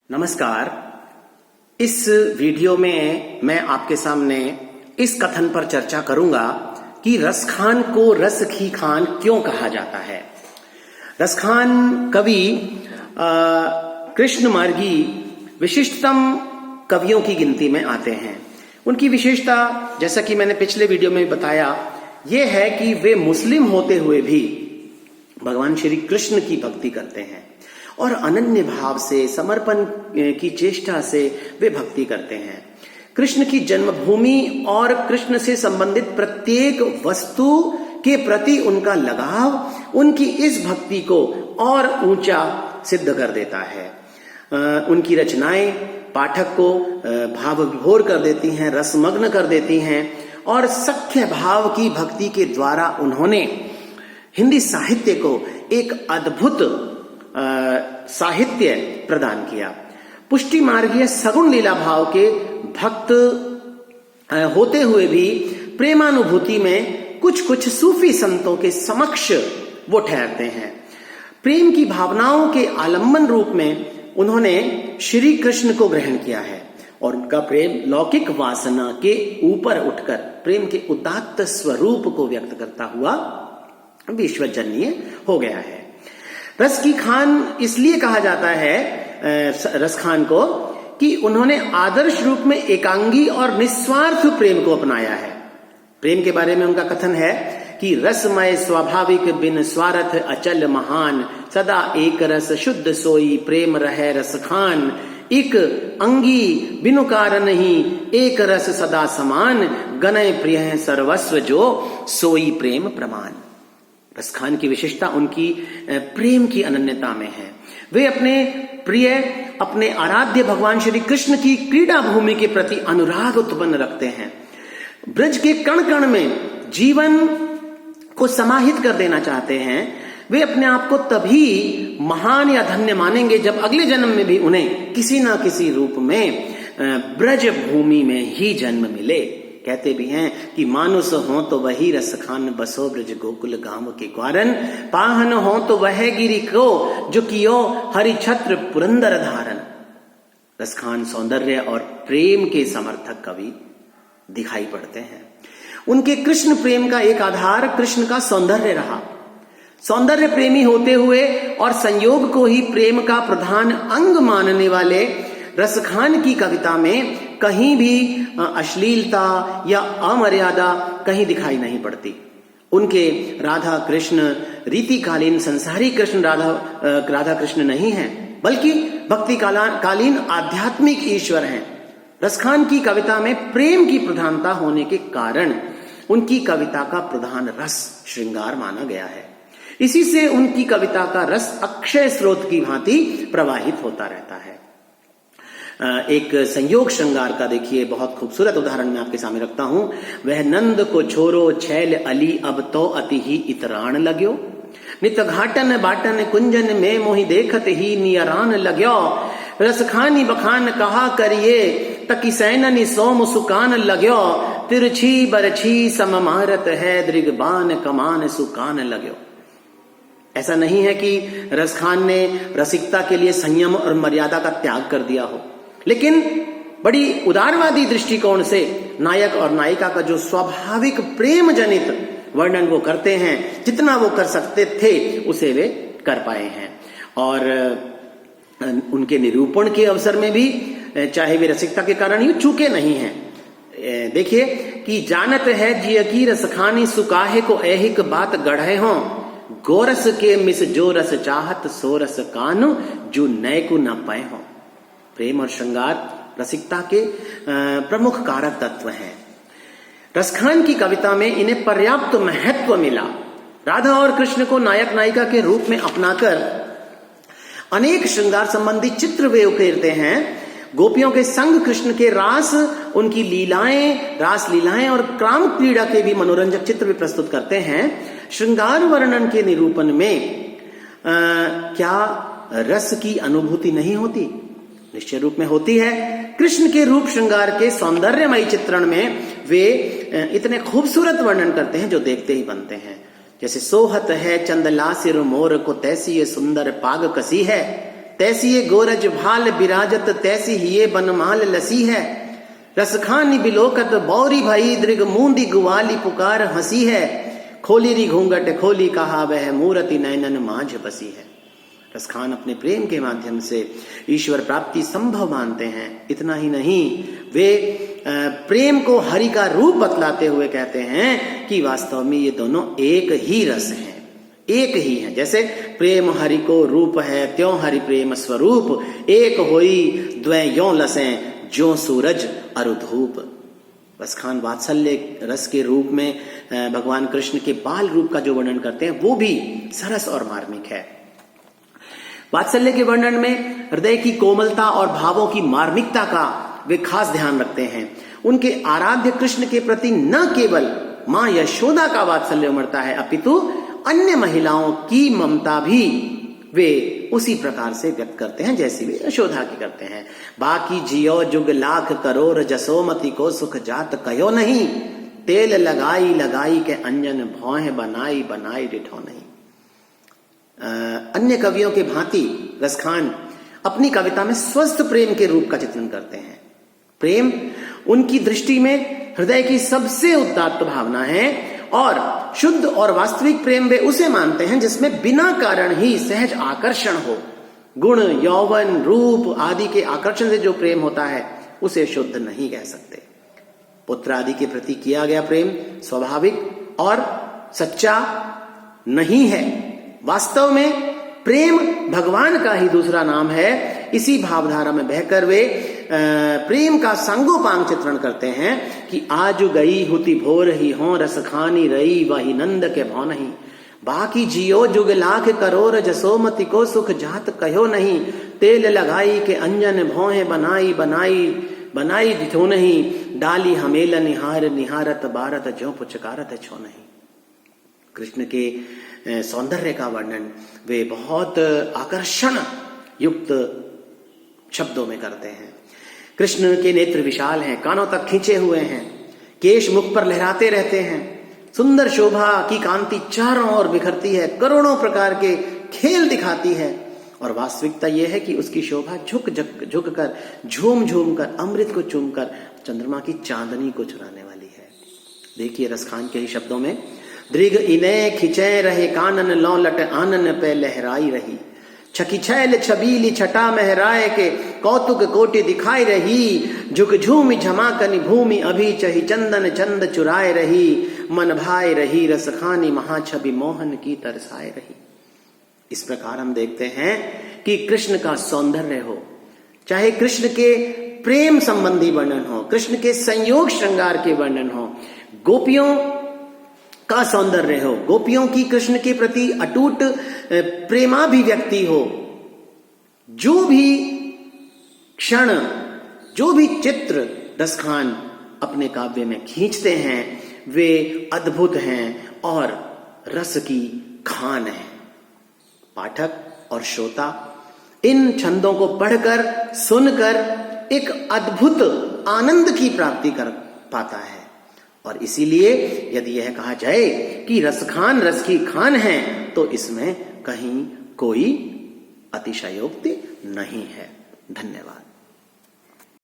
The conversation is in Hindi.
नमस्कार। इस वीडियो में मैं आपके सामने इस कथन पर चर्चा करूंगा कि रसखान को रस की खान क्यों कहा जाता है। रसखान कवि कृष्ण मार्गी विशिष्टतम कवियों की गिनती में आते हैं। उनकी विशेषता, जैसा कि मैंने पिछले वीडियो में बताया, यह है कि वे मुस्लिम होते हुए भी भगवान श्री कृष्ण की भक्ति करते हैं और अनन्य भाव से, समर्पण की चेष्टा से वे भक्ति करते हैं। कृष्ण की जन्मभूमि और कृष्ण से संबंधित प्रत्येक वस्तु के प्रति उनका लगाव उनकी इस भक्ति को और ऊंचा सिद्ध कर देता है। उनकी रचनाएं पाठक को भाव विभोर कर देती हैं, रसमग्न कर देती हैं और सख्य भाव की भक्ति के द्वारा उन्होंने हिंदी साहित्य को एक अद्भुत साहित्य प्रदान किया। पुष्टि मार्गीय सगुण लीला भाव के भक्त होते हुए भी प्रेमानुभूति में कुछ सूफी संतों के समक्ष वो ठहरते हैं। प्रेम की भावनाओं के आलंबन रूप में उन्होंने श्री कृष्ण को ग्रहण किया है और उनका प्रेम लौकिक वासना के ऊपर उठकर प्रेम के उदात्त स्वरूप को व्यक्त करता हुआ विश्वजनीय हो गया है। रस की खान इसलिए कहा जाता है रस खान को कि उन्होंने आदर्श रूप में एकांगी और निस्वार्थ प्रेम को अपनाया है। प्रेम के बारे में उनका कथन है कि रसमय स्वाभाविक बिन स्वार्थ अचल महान, सदा एक रस शुद्ध सोई प्रेम रहे रस खान, एक अंगी बिनु कारण ही एक रस सदा समान, गनय प्रिय सर्वस्व जो सोई प्रेम प्रमाण। रसखान की विशेषता उनकी प्रेम की अनन्यता में है। वे अपने प्रिय, अपने आराध्य भगवान श्री कृष्ण की क्रीड़ा भूमि के प्रति अनुराग उत्पन्न रखते हैं। ब्रज के कण कण में जीवन को समाहित कर देना चाहते हैं। वे अपने आप को तभी महान या धन्य मानेंगे जब अगले जन्म में भी उन्हें किसी ना किसी रूप में ब्रज भूमि में ही जन्म मिले। कहते भी हैं कि मानुष हो तो वही रस खान, बसो ब्रज गोकुल गांव के ग्वारन, पाहन हो तो वह गिरी को जो कियो हरि छत्र पुरंदर धारण। रसखान सौंदर्य और प्रेम के समर्थक कवि दिखाई पड़ते हैं। उनके कृष्ण प्रेम का एक आधार कृष्ण का सौंदर्य रहा। सौंदर्य प्रेमी होते हुए और संयोग को ही प्रेम का प्रधान अंग मानने वाले रसखान की कविता में कहीं भी अश्लीलता या अमर्यादा कहीं दिखाई नहीं पड़ती। उनके राधा कृष्ण रीतिकालीन संसारी कृष्ण राधा कृष्ण नहीं हैं, बल्कि भक्ति कालीन आध्यात्मिक ईश्वर हैं। रसखान की कविता में प्रेम की प्रधानता होने के कारण उनकी कविता का प्रधान रस श्रृंगार माना गया है। इसी से उनकी कविता का रस अक्षय स्रोत की भांति प्रवाहित होता रहता है। एक संयोग श्रृंगार का देखिए बहुत खूबसूरत उदाहरण मैं आपके सामने रखता हूं। वह नंद को छोरो छैल अली अब तो अति ही इतरान लग्यो, नित घाटन बाटन कुंजन में मोहि देखत ही नियरान लग्यो, रसखानी बखान कहा करिए तकी सैननी सोम सुकान लग्यो, तिरछी बरछी सममारत है दृगबान कमान सुकान लग्यो। ऐसा नहीं है कि रसखान ने रसिकता के लिए संयम और मर्यादा का त्याग कर दिया हो, लेकिन बड़ी उदारवादी दृष्टिकोण से नायक और नायिका का जो स्वाभाविक प्रेम जनित वर्णन वो करते हैं, जितना वो कर सकते थे उसे वे कर पाए हैं। और उनके निरूपण के अवसर में भी चाहे वे रसिकता के कारण ही चूके नहीं हैं। देखिए कि जानत है जिय की रसखानी सुकाहे को ऐहिक बात गढ़े हों, गोरस के मिस जो रस चाहत सो रस कानु जो नय को न पाए हों। प्रेम और श्रृंगार रसिकता के प्रमुख कारक तत्व हैं। रसखान की कविता में इन्हें पर्याप्त महत्व मिला। राधा और कृष्ण को नायक नायिका के रूप में अपनाकर अनेक श्रृंगार संबंधी चित्र वे उकेरते हैं। गोपियों के संग कृष्ण के रास, उनकी लीलाएं, रास लीलाएं और काम क्रीड़ा के भी मनोरंजक चित्र वे प्रस्तुत करते हैं। श्रृंगार वर्णन के निरूपण में क्या रस की अनुभूति नहीं होती? निश्चय रूप में होती है। कृष्ण के रूप श्रृंगार के सौंदर्यमयी चित्रण में वे इतने खूबसूरत वर्णन करते हैं जो देखते ही बनते हैं। जैसे सोहत है चंदला सिर मोर को तैसी ये सुंदर पाग कसी है, तैसी ये गोरज भाल बिराजत, तैसी ही ये बनमाल लसी है। रसखानी बिलोकत बौरी भई, दृग मूंदी गुवाली पुकार हंसी है। खोली री घूंघट खोली कहा, वह मूरति नैनन मांझ बसी है। रसखान अपने प्रेम के माध्यम से ईश्वर प्राप्ति संभव मानते हैं। इतना ही नहीं, वे प्रेम को हरि का रूप बतलाते हुए कहते हैं कि वास्तव में ये दोनों एक ही रस हैं, एक ही है। जैसे प्रेम हरि को रूप है, त्यों हरि प्रेम स्वरूप। एक होई द्वै यों लसें, जो सूरज अरु धूप। रसखान वात्सल्य रस के रूप में भगवान कृष्ण के बाल रूप का जो वर्णन करते हैं वो भी सरस और मार्मिक है। वात्सल्य के वर्णन में हृदय की कोमलता और भावों की मार्मिकता का वे खास ध्यान रखते हैं। उनके आराध्य कृष्ण के प्रति न केवल मां यशोदा का वात्सल्य उमड़ता है, अपितु अन्य महिलाओं की ममता भी वे उसी प्रकार से व्यक्त करते हैं जैसी वे यशोदा की करते हैं। बाकी जियो जुग लाख करोड़, जसोमती को सुख जात कहो नहीं। तेल लगाई लगाई के अंजन, भौह बनाई बनाई डिठो नहीं। अन्य कवियों के भांति रसखान अपनी कविता में स्वस्थ प्रेम के रूप का चित्रण करते हैं। प्रेम उनकी दृष्टि में हृदय की सबसे उदात्त भावना है और शुद्ध और वास्तविक प्रेम वे उसे मानते हैं जिसमें बिना कारण ही सहज आकर्षण हो। गुण, यौवन, रूप आदि के आकर्षण से जो प्रेम होता है उसे शुद्ध नहीं कह सकते। पुत्र आदि के प्रति किया गया प्रेम स्वाभाविक और सच्चा नहीं है। वास्तव में प्रेम भगवान का ही दूसरा नाम है। इसी भावधारा में बहकर वे प्रेम का सांगोपांग चित्रण करते हैं कि आज गई हुति भोर ही हो, रसखानी रही वही नंद के भौ नहीं। बाकी जियो जुग लाख करोड़, जसोमती को सुख जात कहो नहीं। तेल लगाई के अंजन, भौहें बनाई बनाई बनाई दिथो नहीं। डाली हमेल निहार निहारत, बारत जो पुचकारत छो नहीं। कृष्ण के सौंदर्य का वर्णन वे बहुत आकर्षण युक्त शब्दों में करते हैं। कृष्ण के नेत्र विशाल हैं, कानों तक खींचे हुए हैं, केश मुख पर लहराते रहते हैं। सुंदर शोभा की कांति चारों ओर बिखरती है, करोड़ों प्रकार के खेल दिखाती है। और वास्तविकता यह है कि उसकी शोभा झुक झुक कर, झूम झूम कर, अमृत को चूम कर चंद्रमा की चांदनी को चुराने वाली है। देखिए रसखान के ही शब्दों में, दृग इने खिंचे रहे कानन, लौ लट आनन पे लहराई रही। छकी छैल छबीली छटा महराए के, कौतुक कोटि दिखाई रही। झुक झूमि झमाकनी भूमि, अभी चही चंदन चंद चुराए रही। मन भाए रही रसखानी, महाछवि मोहन की तरसाए रही। इस प्रकार हम देखते हैं कि कृष्ण का सौंदर्य हो, चाहे कृष्ण के प्रेम संबंधी वर्णन हो, कृष्ण के संयोग श्रृंगार के वर्णन हो, गोपियों का सौंदर्य हो, गोपियों की कृष्ण के प्रति अटूट प्रेमाभिव्यक्ति हो, जो भी क्षण, जो भी चित्र रसखान अपने काव्य में खींचते हैं वे अद्भुत हैं और रस की खान है। पाठक और श्रोता इन छंदों को पढ़कर, सुनकर एक अद्भुत आनंद की प्राप्ति कर पाता है। और इसीलिए यदि यह कहा जाए कि रसखान रस की खान है तो इसमें कहीं कोई अतिशयोक्ति नहीं है। धन्यवाद।